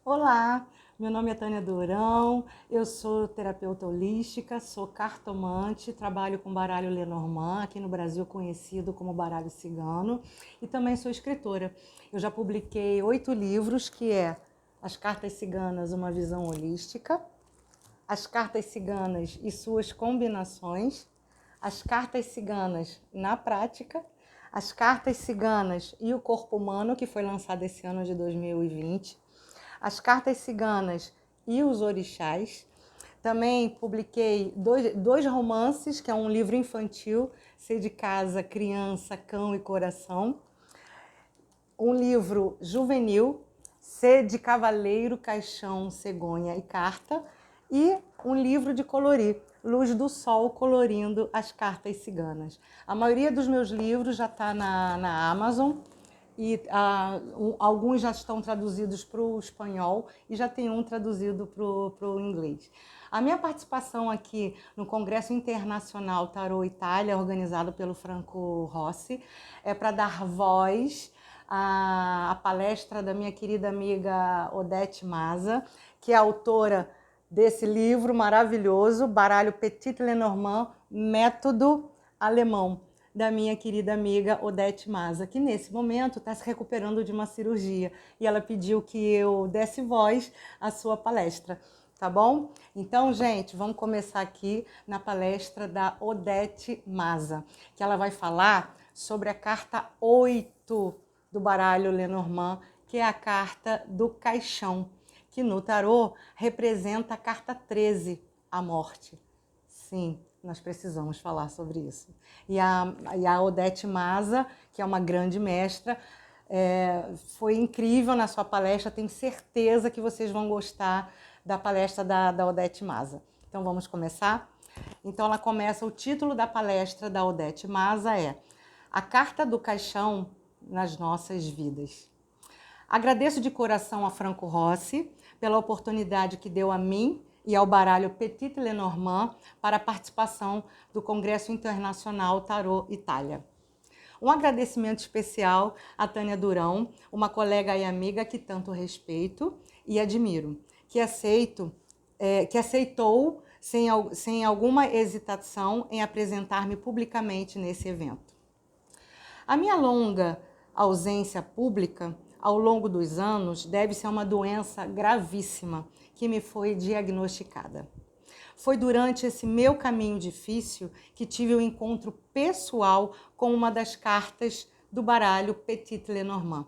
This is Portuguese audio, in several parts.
Olá, meu nome é Tânia Durão, eu sou terapeuta holística, sou cartomante, trabalho com baralho Lenormand, aqui no Brasil conhecido como baralho cigano, e também sou escritora. Eu já publiquei 8 livros, que é As Cartas Ciganas, uma visão holística, As Cartas Ciganas e suas combinações, As Cartas Ciganas na prática, As Cartas Ciganas e o Corpo Humano, que foi lançado esse ano de 2020, As Cartas Ciganas e os Orixás. Também publiquei dois romances, que é um livro infantil, Ser de Casa, Criança, Cão e Coração. Um livro juvenil, Ser de Cavaleiro, Caixão, Cegonha e Carta. E um livro de colorir, Luz do Sol, colorindo as cartas ciganas. A maioria dos meus livros já está na Amazon, e alguns já estão traduzidos para o espanhol e já tem um traduzido para o inglês. A minha participação aqui no Congresso Internacional Tarot Itália, organizado pelo Franco Rossi, é para dar voz à palestra da minha querida amiga Odete Maza, que é autora desse livro maravilhoso, Baralho Petit Lenormand, Método Alemão, da minha querida amiga Odete Maza, que nesse momento está se recuperando de uma cirurgia, e ela pediu que eu desse voz à sua palestra, tá bom? Então, gente, vamos começar aqui na palestra da Odete Maza, que ela vai falar sobre a carta 8 do baralho Lenormand, que é a carta do caixão, que no tarô representa a carta 13, a morte. Sim, nós precisamos falar sobre isso. E a Odete Maza, que é uma grande mestra, foi incrível na sua palestra, tenho certeza que vocês vão gostar da palestra da Odete Maza. Então vamos começar? Então ela começa, o título da palestra da Odete Maza é A Carta do Caixão nas Nossas Vidas. Agradeço de coração a Franco Rossi pela oportunidade que deu a mim e ao baralho Petit Lenormand para a participação do Congresso Internacional Tarot Itália. Um agradecimento especial a Tânia Durão, uma colega e amiga que tanto respeito e admiro, que aceitou sem alguma hesitação em apresentar-me publicamente nesse evento. A minha longa ausência pública ao longo dos anos deve-se a uma doença gravíssima que me foi diagnosticada. Foi durante esse meu caminho difícil que tive o encontro pessoal com uma das cartas do baralho Petit Lenormand,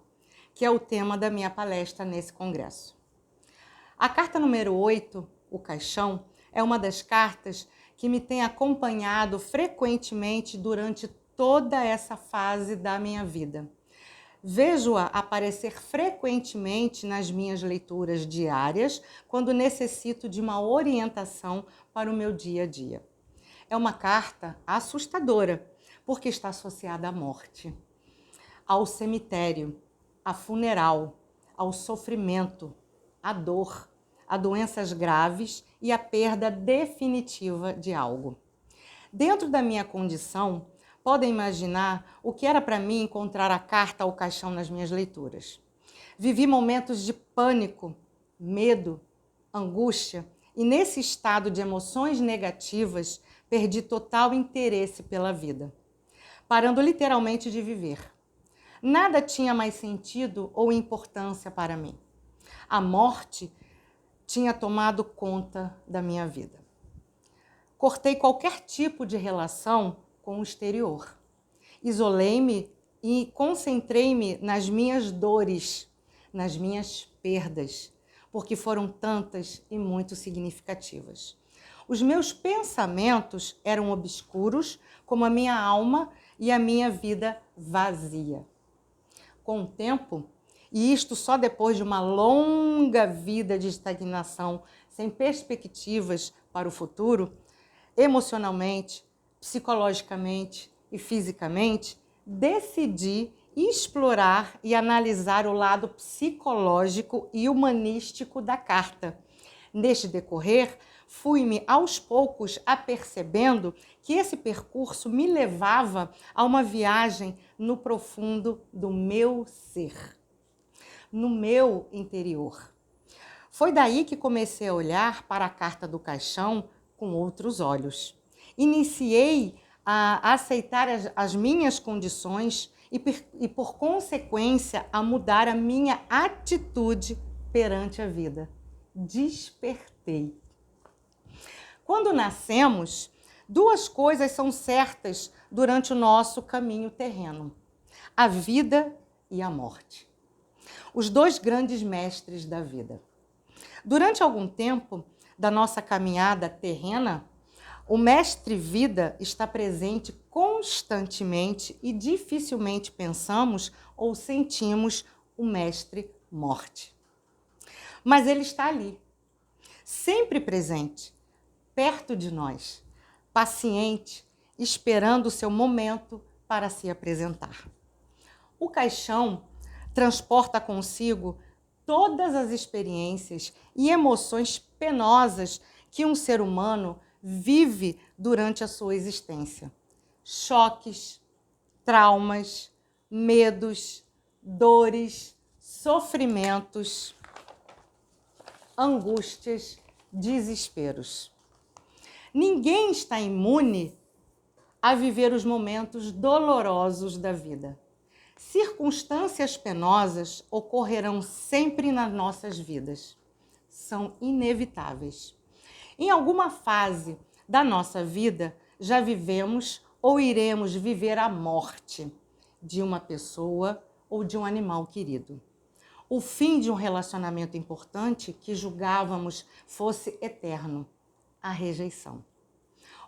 que é o tema da minha palestra nesse congresso. A carta número 8, o caixão, é uma das cartas que me tem acompanhado frequentemente durante toda essa fase da minha vida. Vejo-a aparecer frequentemente nas minhas leituras diárias, quando necessito de uma orientação para o meu dia a dia. É uma carta assustadora, porque está associada à morte, ao cemitério, a funeral, ao sofrimento, à dor, a doenças graves e à perda definitiva de algo. Dentro da minha condição, podem imaginar o que era para mim encontrar a carta ao caixão nas minhas leituras. Vivi momentos de pânico, medo, angústia, e nesse estado de emoções negativas, perdi total interesse pela vida, parando literalmente de viver. Nada tinha mais sentido ou importância para mim. A morte tinha tomado conta da minha vida. Cortei qualquer tipo de relação com o exterior. Isolei-me e concentrei-me nas minhas dores, nas minhas perdas, porque foram tantas e muito significativas. Os meus pensamentos eram obscuros, como a minha alma e a minha vida vazia. Com o tempo, e isto só depois de uma longa vida de estagnação, sem perspectivas para o futuro, emocionalmente, psicologicamente e fisicamente, decidi explorar e analisar o lado psicológico e humanístico da carta. Neste decorrer, fui-me aos poucos apercebendo que esse percurso me levava a uma viagem no profundo do meu ser, no meu interior. Foi daí que comecei a olhar para a carta do caixão com outros olhos. Iniciei a aceitar as minhas condições e, por consequência, a mudar a minha atitude perante a vida. Despertei. Quando nascemos, duas coisas são certas durante o nosso caminho terreno: a vida e a morte. Os dois grandes mestres da vida. Durante algum tempo da nossa caminhada terrena, o mestre vida está presente constantemente e dificilmente pensamos ou sentimos o mestre morte. Mas ele está ali, sempre presente, perto de nós, paciente, esperando o seu momento para se apresentar. O caixão transporta consigo todas as experiências e emoções penosas que um ser humano vive durante a sua existência. Choques, traumas, medos, dores, sofrimentos, angústias, desesperos. Ninguém está imune a viver os momentos dolorosos da vida. Circunstâncias penosas ocorrerão sempre nas nossas vidas. São inevitáveis. Em alguma fase da nossa vida, já vivemos ou iremos viver a morte de uma pessoa ou de um animal querido. O fim de um relacionamento importante que julgávamos fosse eterno. A rejeição.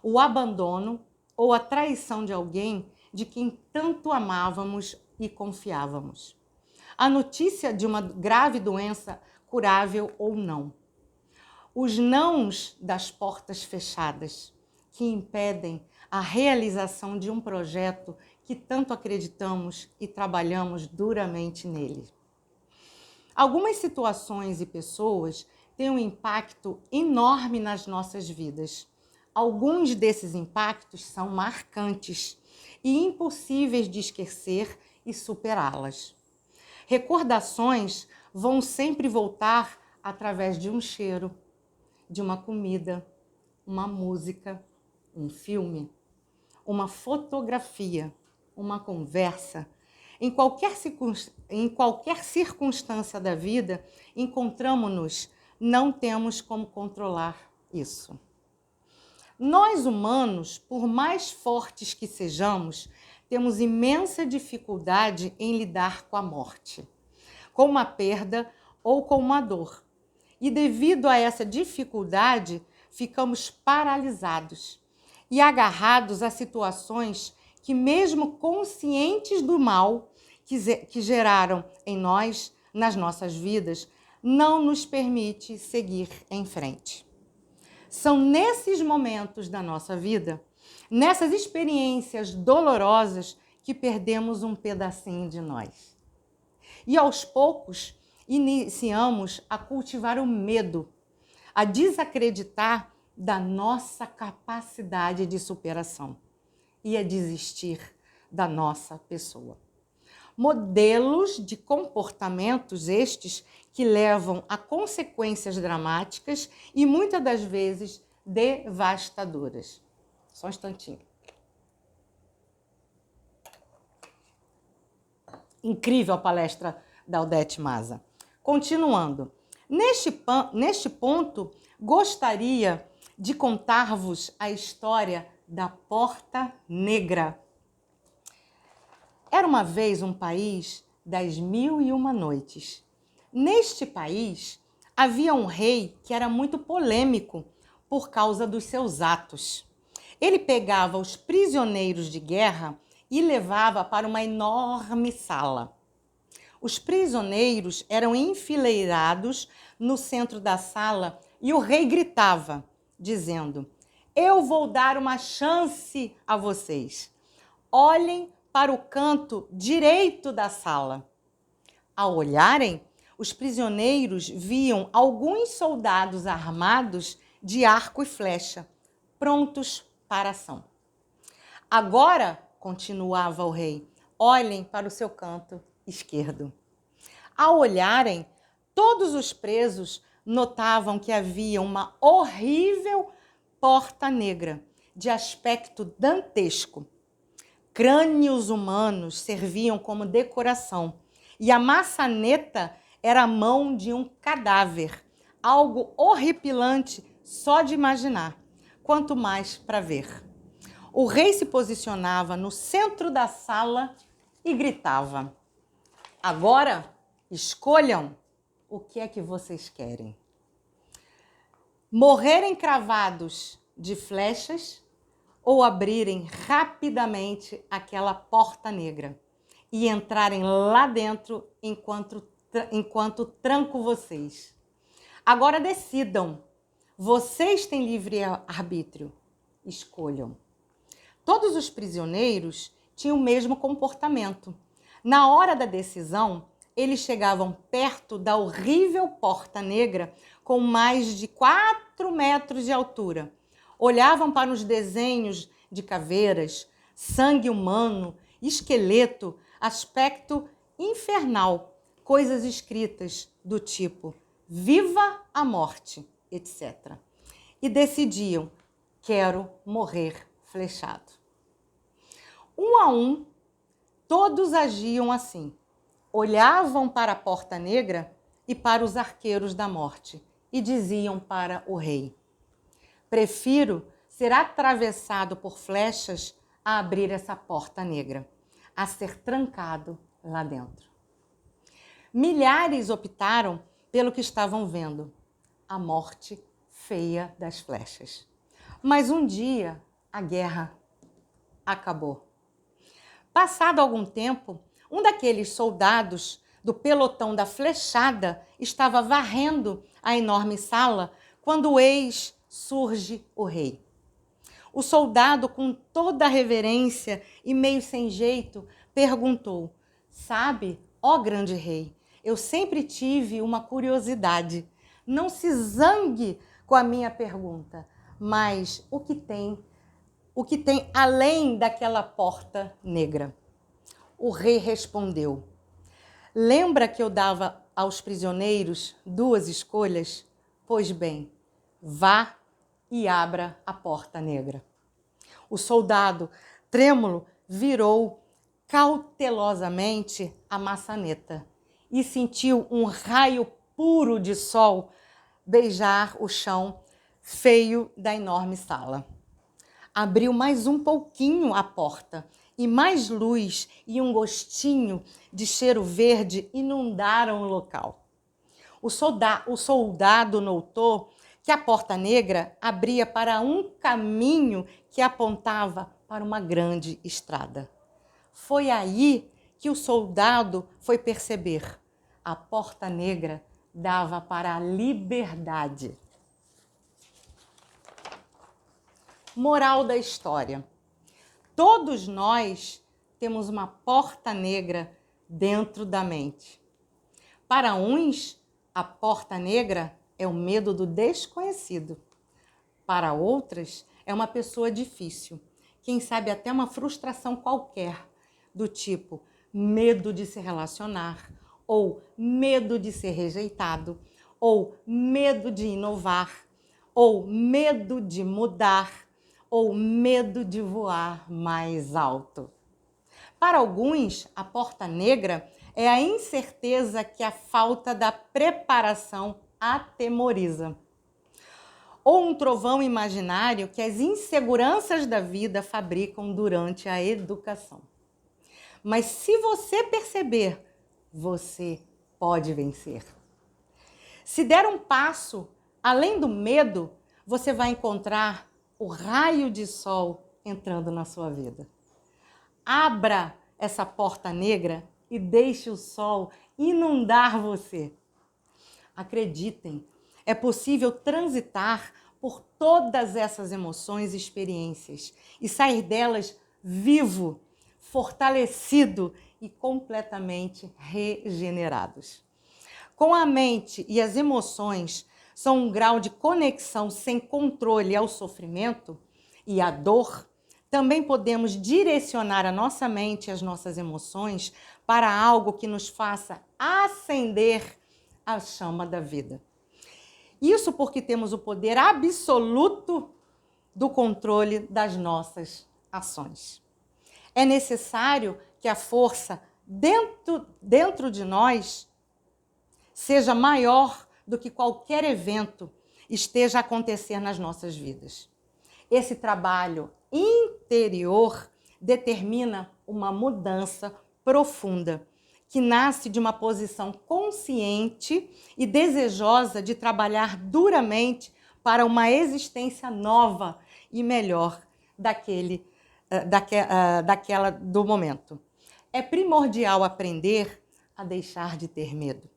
O abandono ou a traição de alguém de quem tanto amávamos e confiávamos. A notícia de uma grave doença, curável ou não. Os nãos das portas fechadas, que impedem a realização de um projeto que tanto acreditamos e trabalhamos duramente nele. Algumas situações e pessoas têm um impacto enorme nas nossas vidas. Alguns desses impactos são marcantes e impossíveis de esquecer e superá-las. Recordações vão sempre voltar através de um cheiro, de uma comida, uma música, um filme, uma fotografia, uma conversa. Em qualquer circunstância da vida, encontramos-nos, não temos como controlar isso. Nós humanos, por mais fortes que sejamos, temos imensa dificuldade em lidar com a morte, com uma perda ou com uma dor. E devido a essa dificuldade, ficamos paralisados e agarrados a situações que, mesmo conscientes do mal que geraram em nós, nas nossas vidas, não nos permite seguir em frente. São nesses momentos da nossa vida, nessas experiências dolorosas, que perdemos um pedacinho de nós. E aos poucos, iniciamos a cultivar o medo, a desacreditar da nossa capacidade de superação e a desistir da nossa pessoa. Modelos de comportamentos estes que levam a consequências dramáticas e muitas das vezes devastadoras. Só um instantinho. Incrível a palestra da Odete Maza. Continuando. Neste ponto, gostaria de contar-vos a história da Porta Negra. Era uma vez um país das 1001 noites. Neste país, havia um rei que era muito polêmico por causa dos seus atos. Ele pegava os prisioneiros de guerra e levava para uma enorme sala. Os prisioneiros eram enfileirados no centro da sala e o rei gritava, dizendo: "Eu vou dar uma chance a vocês. Olhem para o canto direito da sala." Ao olharem, os prisioneiros viam alguns soldados armados de arco e flecha, prontos para a ação. "Agora", continuava o rei, "olhem para o seu canto esquerdo." Ao olharem, todos os presos notavam que havia uma horrível porta negra, de aspecto dantesco. Crânios humanos serviam como decoração, e a maçaneta era a mão de um cadáver, algo horripilante só de imaginar, quanto mais para ver. O rei se posicionava no centro da sala e gritava: agora, escolham o que é que vocês querem. Morrerem cravados de flechas ou abrirem rapidamente aquela porta negra e entrarem lá dentro enquanto tranco vocês. Agora decidam. Vocês têm livre arbítrio. Escolham. Todos os prisioneiros tinham o mesmo comportamento. Na hora da decisão, eles chegavam perto da horrível porta negra com mais de 4 metros de altura. Olhavam para os desenhos de caveiras, sangue humano, esqueleto, aspecto infernal, coisas escritas do tipo viva a morte, etc. E decidiam: quero morrer flechado. Um a um, todos agiam assim. Olhavam para a porta negra e para os arqueiros da morte e diziam para o rei: prefiro ser atravessado por flechas a abrir essa porta negra, a ser trancado lá dentro. Milhares optaram pelo que estavam vendo, a morte feia das flechas. Mas um dia a guerra acabou. Passado algum tempo, um daqueles soldados do pelotão da flechada estava varrendo a enorme sala quando eis surge o rei. O soldado, com toda a reverência e meio sem jeito, perguntou: sabe, ó grande rei, eu sempre tive uma curiosidade. Não se zangue com a minha pergunta, mas o que tem além daquela porta negra? O rei respondeu: lembra que eu dava aos prisioneiros 2 escolhas? Pois bem, vá e abra a porta negra. O soldado, trêmulo, virou cautelosamente a maçaneta e sentiu um raio puro de sol beijar o chão feio da enorme sala. Abriu mais um pouquinho a porta e mais luz e um gostinho de cheiro verde inundaram o local. O soldado notou que a porta negra abria para um caminho que apontava para uma grande estrada. Foi aí que o soldado foi perceber: a porta negra dava para a liberdade. Moral da história: todos nós temos uma porta negra dentro da mente. Para uns, a porta negra é o medo do desconhecido. Para outras, é uma pessoa difícil. Quem sabe até uma frustração qualquer, do tipo medo de se relacionar, ou medo de ser rejeitado, ou medo de inovar, ou medo de mudar, ou medo de voar mais alto. Para alguns, a porta negra é a incerteza que a falta da preparação atemoriza. Ou um trovão imaginário que as inseguranças da vida fabricam durante a educação. Mas se você perceber, você pode vencer. Se der um passo além do medo, você vai encontrar o raio de sol entrando na sua vida. Abra essa porta negra e deixe o sol inundar você. Acreditem, é possível transitar por todas essas emoções e experiências e sair delas vivo, fortalecido e completamente regenerados. Com a mente e as emoções são um grau de conexão sem controle ao sofrimento e à dor, também podemos direcionar a nossa mente e as nossas emoções para algo que nos faça acender a chama da vida. Isso porque temos o poder absoluto do controle das nossas ações. É necessário que a força dentro de nós seja maior do que qualquer evento esteja a acontecer nas nossas vidas. Esse trabalho interior determina uma mudança profunda, que nasce de uma posição consciente e desejosa de trabalhar duramente para uma existência nova e melhor daquela do momento. É primordial aprender a deixar de ter medo.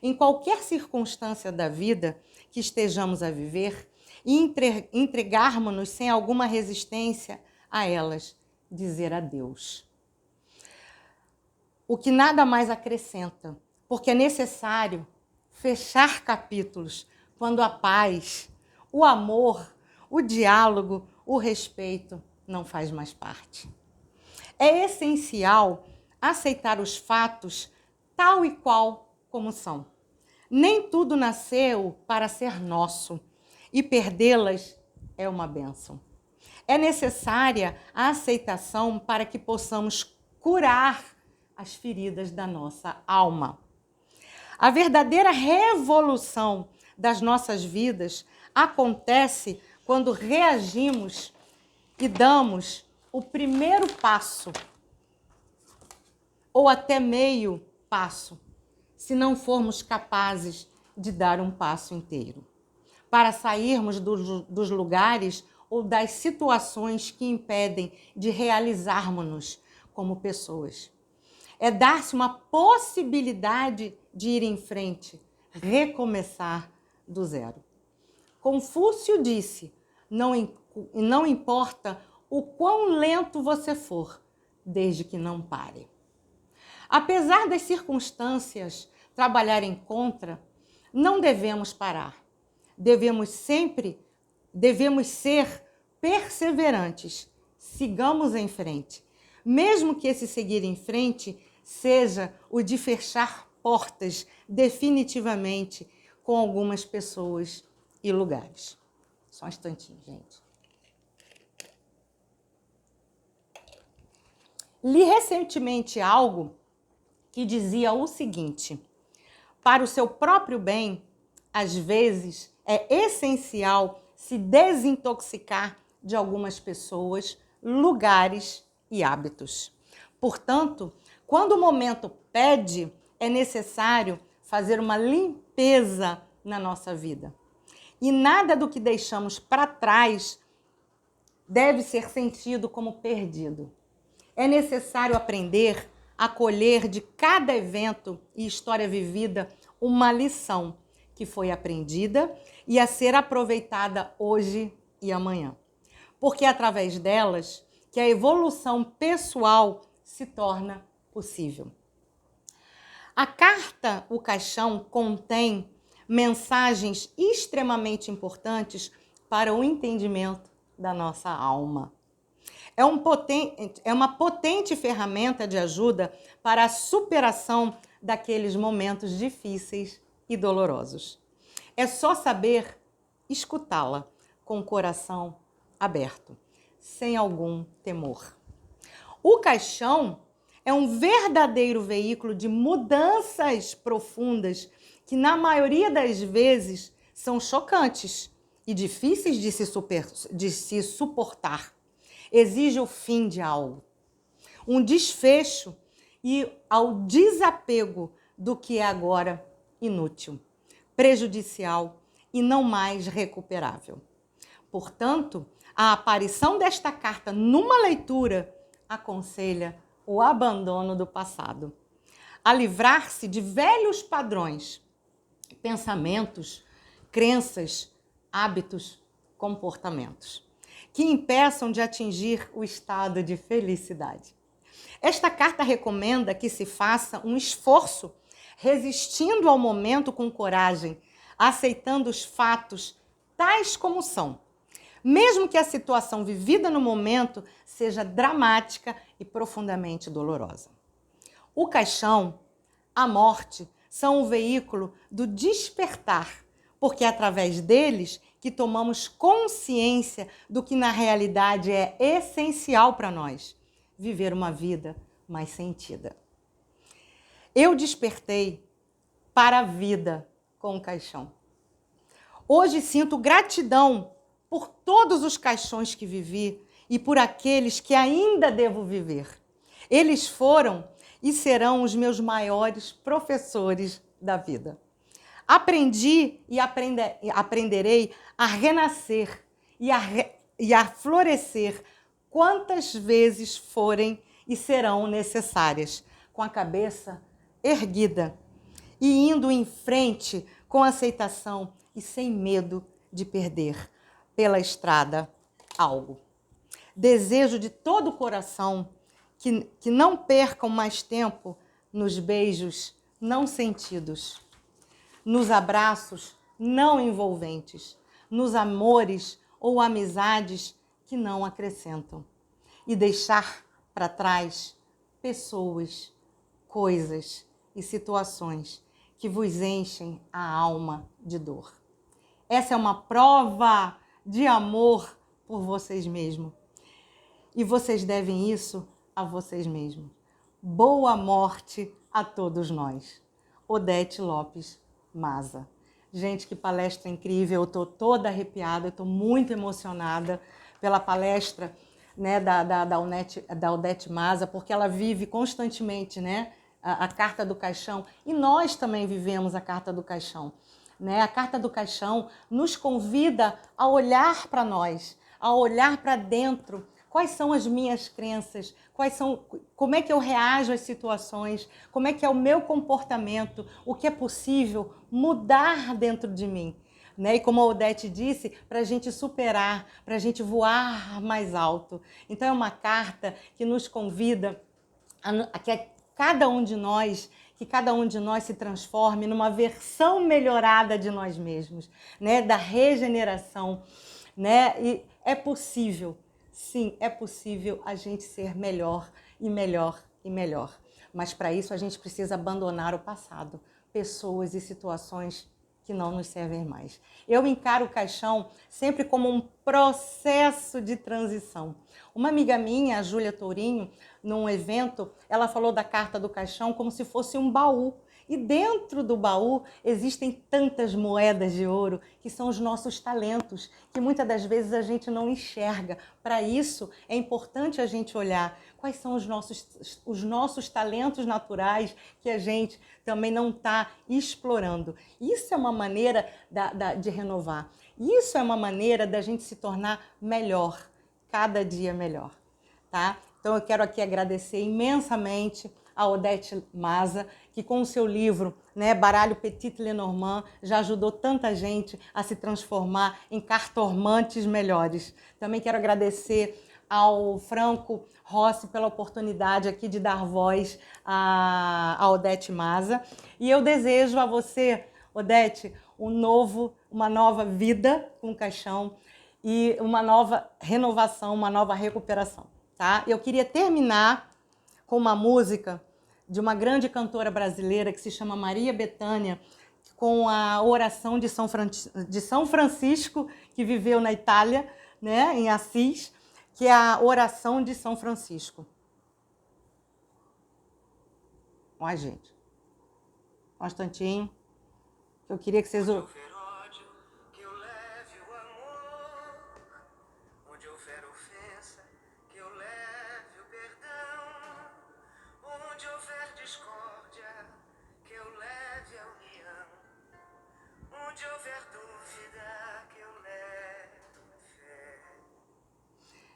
Em qualquer circunstância da vida que estejamos a viver, e entregarmos-nos sem alguma resistência a elas, dizer adeus. O que nada mais acrescenta, porque é necessário fechar capítulos quando a paz, o amor, o diálogo, o respeito não faz mais parte. É essencial aceitar os fatos tal e qual como são. Nem tudo nasceu para ser nosso, e perdê-las é uma bênção. É necessária a aceitação para que possamos curar as feridas da nossa alma. A verdadeira revolução das nossas vidas acontece quando reagimos e damos o primeiro passo, ou até meio passo, se não formos capazes de dar um passo inteiro, para sairmos dos lugares ou das situações que impedem de realizarmos-nos como pessoas. É dar-se uma possibilidade de ir em frente, recomeçar do zero. Confúcio disse: não importa o quão lento você for, desde que não pare. Apesar das circunstâncias trabalharem contra, não devemos parar. Devemos ser perseverantes. Sigamos em frente. Mesmo que esse seguir em frente seja o de fechar portas definitivamente com algumas pessoas e lugares. Só um instantinho, gente. Li recentemente algo que dizia o seguinte: para o seu próprio bem, às vezes é essencial se desintoxicar de algumas pessoas, lugares e hábitos. Portanto, quando o momento pede, é necessário fazer uma limpeza na nossa vida. E nada do que deixamos para trás deve ser sentido como perdido. É necessário aprender a colher de cada evento e história vivida uma lição que foi aprendida e a ser aproveitada hoje e amanhã. Porque é através delas que a evolução pessoal se torna possível. A carta O Caixão contém mensagens extremamente importantes para o entendimento da nossa alma. É uma potente ferramenta de ajuda para a superação daqueles momentos difíceis e dolorosos. É só saber escutá-la com o coração aberto, sem algum temor. O caixão é um verdadeiro veículo de mudanças profundas que, na maioria das vezes, são chocantes e difíceis de se suportar. Exige o fim de algo, um desfecho e ao desapego do que é agora inútil, prejudicial e não mais recuperável. Portanto, a aparição desta carta numa leitura aconselha o abandono do passado, a livrar-se de velhos padrões, pensamentos, crenças, hábitos, comportamentos que impeçam de atingir o estado de felicidade. Esta carta recomenda que se faça um esforço, resistindo ao momento com coragem, aceitando os fatos tais como são, mesmo que a situação vivida no momento seja dramática e profundamente dolorosa. O caixão, a morte, são o veículo do despertar porque é através deles que tomamos consciência do que na realidade é essencial para nós: viver uma vida mais sentida. Eu despertei para a vida com o caixão. Hoje sinto gratidão por todos os caixões que vivi e por aqueles que ainda devo viver. Eles foram e serão os meus maiores professores da vida. Aprendi e aprenderei a renascer e a florescer quantas vezes forem e serão necessárias, com a cabeça erguida e indo em frente com aceitação e sem medo de perder pela estrada algo. Desejo de todo o coração que não percam mais tempo nos beijos não sentidos, nos abraços não envolventes, nos amores ou amizades que não acrescentam, e deixar para trás pessoas, coisas e situações que vos enchem a alma de dor. Essa é uma prova de amor por vocês mesmos. E vocês devem isso a vocês mesmos. Boa morte a todos nós. Odete Lopes Maza. Gente, que palestra incrível. Eu estou toda arrepiada, eu estou muito emocionada pela palestra, né, da Odete Maza, porque ela vive constantemente, né, a Carta do Caixão. E nós também vivemos a Carta do Caixão. Né? A Carta do Caixão nos convida a olhar para nós, a olhar para dentro. Quais são as minhas crenças? Como é que eu reajo às situações? Como é que é o meu comportamento? O que é possível mudar dentro de mim? Né? E como a Odete disse, para a gente superar, para a gente voar mais alto. Então é uma carta que nos convida a que cada um de nós se transforme numa versão melhorada de nós mesmos, né? Da regeneração, né? E é possível, sim, é possível a gente ser melhor e melhor e melhor. Mas para isso a gente precisa abandonar o passado, pessoas e situações que não nos servem mais. Eu encaro o caixão sempre como um processo de transição. Uma amiga minha, a Júlia Tourinho, num evento, ela falou da Carta do Caixão como se fosse um baú. E dentro do baú existem tantas moedas de ouro que são os nossos talentos, que muitas das vezes a gente não enxerga. Para isso, é importante a gente olhar quais são os nossos talentos naturais que a gente também não está explorando. Isso é uma maneira de renovar. Isso é uma maneira da gente se tornar melhor, cada dia melhor, tá? Então eu quero aqui agradecer imensamente a Odete Maza, que com o seu livro, né, Baralho Petit Lenormand, já ajudou tanta gente a se transformar em cartomantes melhores. Também quero agradecer ao Franco Rossi pela oportunidade aqui de dar voz a Odete Maza. E eu desejo a você, Odete, uma nova vida com o caixão e uma nova renovação, uma nova recuperação. Tá? Eu queria terminar com uma música de uma grande cantora brasileira que se chama Maria Bethânia, com a oração de São Francisco, que viveu na Itália, né, em Assis, que é a oração de São Francisco. Ó, gente, um instantinho, eu queria que vocês...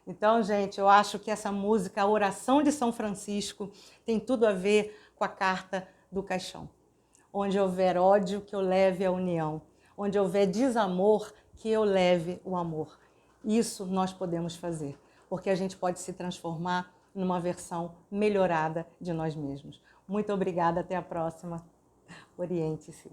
Então, gente, eu acho que essa música, a oração de São Francisco, tem tudo a ver com a Carta do Caixão. Onde houver ódio, que eu leve a união. Onde houver desamor, que eu leve o amor. Isso nós podemos fazer, porque a gente pode se transformar numa versão melhorada de nós mesmos. Muito obrigada, até a próxima. Oriente-se.